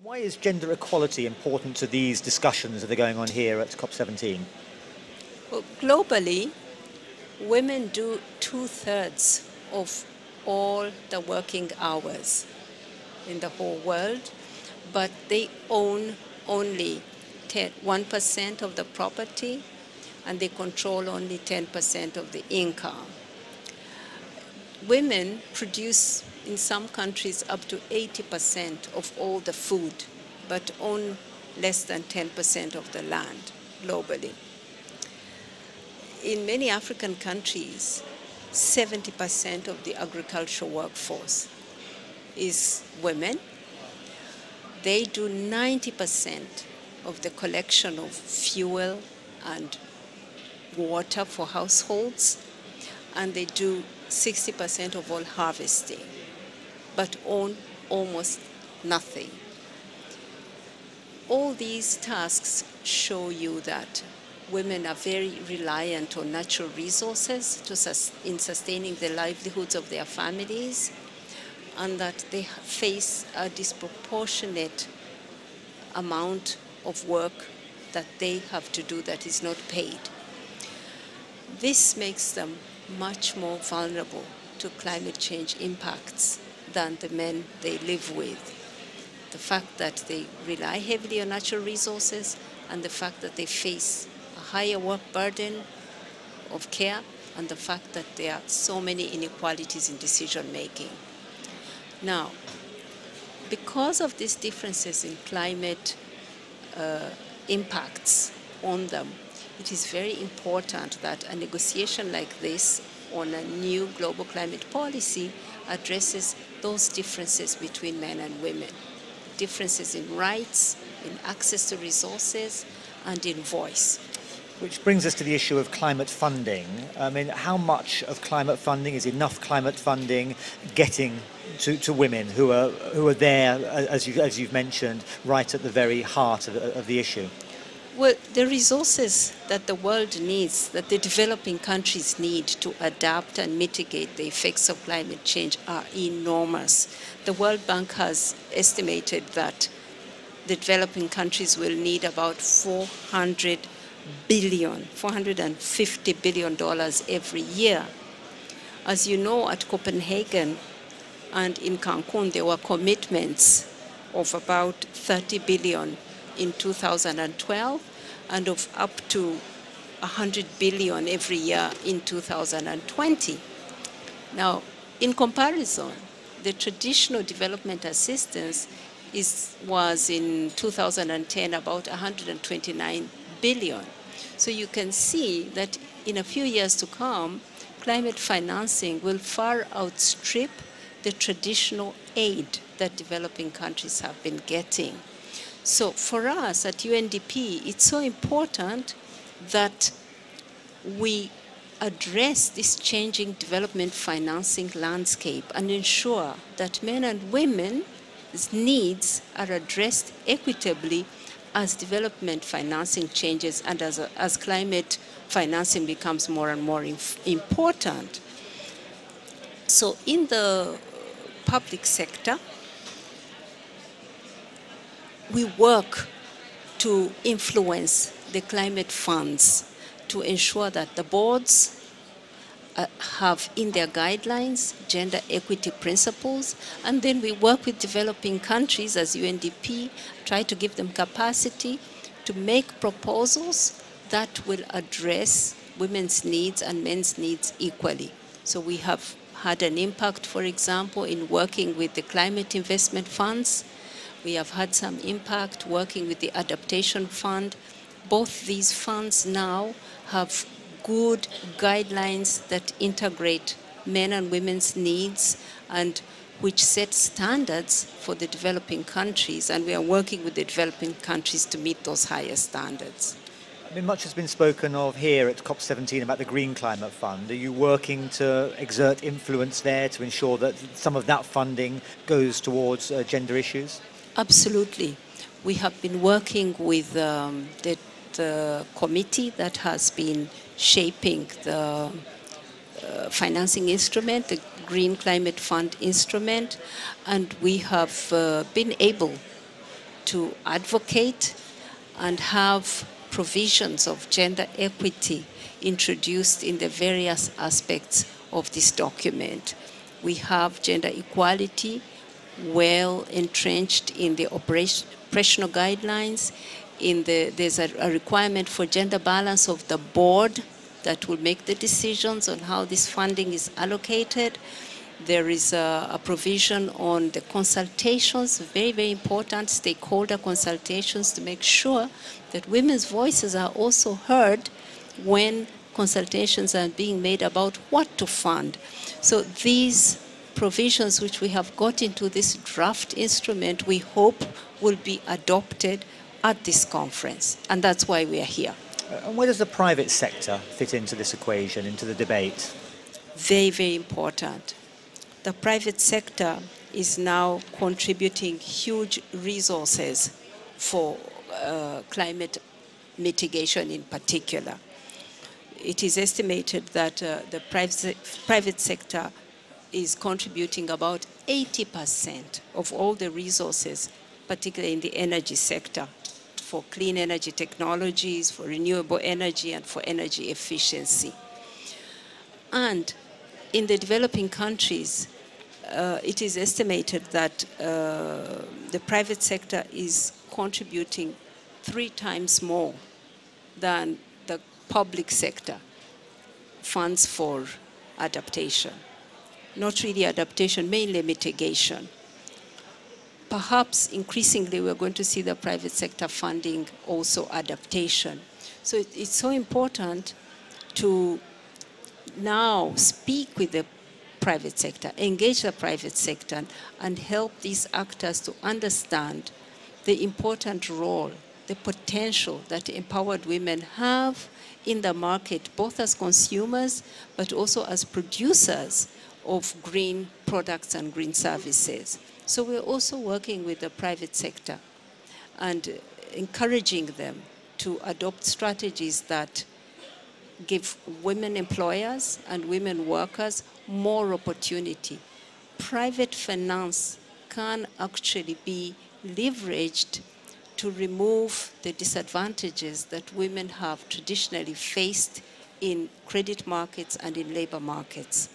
Why is gender equality important to these discussions that are going on here at COP17? Well, globally, women do 2/3 of all the working hours in the whole world, but they own only 1% of the property and they control only 10% of the income. Women produce in some countries up to 80% of all the food, but own less than 10% of the land globally. In many African countries, 70% of the agricultural workforce is women. They do 90% of the collection of fuel and water for households, and they do 60% of all harvesting, but own almost nothing. All these tasks show you that women are very reliant on natural resources in sustaining the livelihoods of their families, and that they face a disproportionate amount of work that they have to do that is not paid. This makes them much more vulnerable to climate change impacts than the men they live with. The fact that they rely heavily on natural resources and the fact that they face a higher work burden of care and the fact that there are so many inequalities in decision making. Now, because of these differences in climate impacts on them, it is very important that a negotiation like this on a new global climate policy addresses those differences between men and women, differences in rights, in access to resources, and in voice. Which brings us to the issue of climate funding. I mean, how much of climate funding, is enough climate funding getting to women who are there, as you've mentioned, right at the very heart of the issue? Well, the resources that the world needs, that the developing countries need to adapt and mitigate the effects of climate change are enormous. The World Bank has estimated that the developing countries will need about $450 billion every year. As you know, at Copenhagen and in Cancun, there were commitments of about 30 billion in 2012 and of up to 100 billion every year in 2020. Now, in comparison, the traditional development assistance was in 2010 about 129 billion. So you can see that in a few years to come, climate financing will far outstrip the traditional aid that developing countries have been getting. So for us at UNDP, it's so important that we address this changing development financing landscape and ensure that men and women's needs are addressed equitably as development financing changes and as climate financing becomes more and more important. So in the public sector, we work to influence the climate funds to ensure that the boards have in their guidelines gender equity principles, and then we work with developing countries as UNDP, try to give them capacity to make proposals that will address women's needs and men's needs equally. So we have had an impact, for example, in working with the climate investment funds. We have had some impact working with the adaptation fund. Both these funds now have good guidelines that integrate men and women's needs and which set standards for the developing countries, and we are working with the developing countries to meet those higher standards. I mean, much has been spoken of here at COP17 about the Green Climate Fund. Are you working to exert influence there to ensure that some of that funding goes towards gender issues? Absolutely. We have been working with the committee that has been shaping the financing instrument, the Green Climate Fund instrument, and we have been able to advocate and have provisions of gender equity introduced in the various aspects of this document. We have gender equality well entrenched in the operational guidelines. There's a requirement for gender balance of the board that will make the decisions on how this funding is allocated. There is a provision on the consultations, very, very important stakeholder consultations to make sure that women's voices are also heard when consultations are being made about what to fund. So these provisions which we have got into this draft instrument, we hope will be adopted at this conference. And that's why we are here. And where does the private sector fit into this equation, into the debate? Very, very important. The private sector is now contributing huge resources for climate mitigation in particular. It is estimated that the private sector is contributing about 80% of all the resources, particularly in the energy sector, for clean energy technologies, for renewable energy, and for energy efficiency. And in the developing countries, it is estimated that the private sector is contributing 3 times more than the public sector funds for adaptation. Not really adaptation, mainly mitigation. Perhaps increasingly we're going to see the private sector funding also adaptation. So it's so important to now speak with the private sector, engage the private sector, and help these actors to understand the important role, the potential that empowered women have in the market, both as consumers, but also as producers of green products and green services. So we're also working with the private sector and encouraging them to adopt strategies that give women employers and women workers more opportunity. Private finance can actually be leveraged to remove the disadvantages that women have traditionally faced in credit markets and in labor markets.